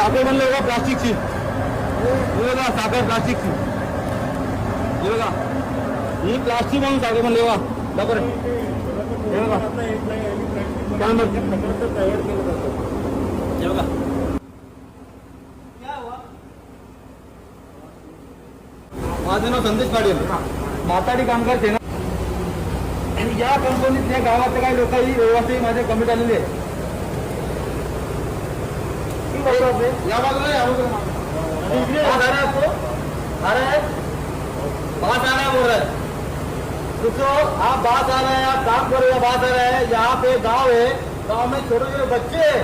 साखर बनले बघा प्लास्टिकची, बघा साखर प्लास्टिकची, बघा ही प्लास्टिक म्हणून साखर बनले बघा. बरोबर हे बघा काय बघा माझं नाव संदेश पाटील, माताडी कामगार सेना. आणि या कंपनीतल्या गावातल्या काही लोकांनी व्यवस्थित माझे कमिट आलेले आहे. या बाजूला बात आ रहा है बोल रहा है दोस्तों, आप बात आ रहा है, आप काम करो, बात आ रहा है. यहाँ पे गांव है, गांव में छोटे छोटे बच्चे हैं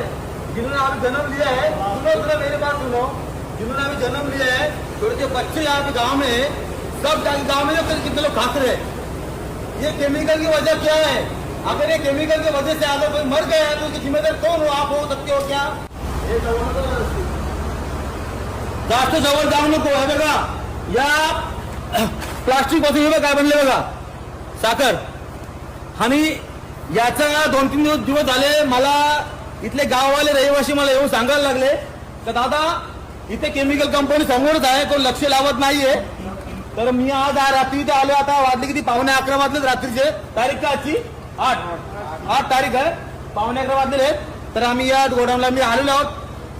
जिन्होंने अभी जन्म लिया है. सुनो जरा मेरी बात सुनो, जिन्होंने अभी जन्म लिया है, छोटे छोटे बच्चे यहाँ पे गांव में, सब गांव में कितने लोग खाते रहे. ये केमिकल की वजह क्या है? अगर ये केमिकल की वजह से अगर कोई मर गया तो उसकी जिम्मेदार कौन हो? आप हो सकते हो क्या? जास्त जवळ जाऊ नको. हे बघा या प्लास्टिक पासून हे बघा काय बनले बघा साखर. आणि याचा 2-3 दिवस झाले मला इथले गाववाले रहिवासी मला येऊन सांगायला लागले तर दादा इथे केमिकल कंपनी समोरच आहे, कोण लक्ष लावत नाहीये. तर मी आज रात्री इथे आलो. आता वाजले किती? 11:15 वाजलेत रात्रीचे. तारीख का आजची 8 तारीख आहे. 11:15 वाजलेले. तर आम्ही या गोडाऊनला मी आलेलो आहोत.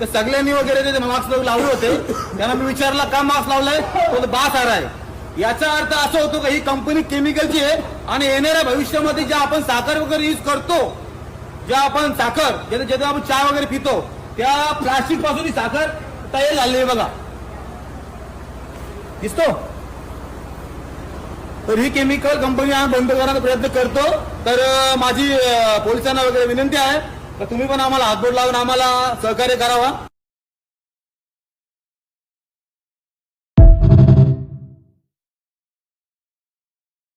तर सगळ्यांनी वगैरे ते मास्क लावले होते. त्यांना मी विचारला का मास्क लावलाय, तो बास आ रहा है. याचा अर्थ असा होतो की ही कंपनी केमिकलची आहे आणि येणाऱ्या भविष्यामध्ये ज्या आपण साखर वगैरे यूज करतो, ज्या आपण साखर ज्याच्यात आपण चहा वगैरे पितो, त्या प्लास्टिक पासून ही साखर तयार झालेली आहे बघा. दिसतो. तर ही केमिकल कंपनी आम्ही बंद करण्याचा प्रयत्न करतो. तर माझी पोलिसांना वगैरे विनंती आहे तर तुम्ही पण आम्हाला हातबोट लावून आम्हाला सहकार्य करावा.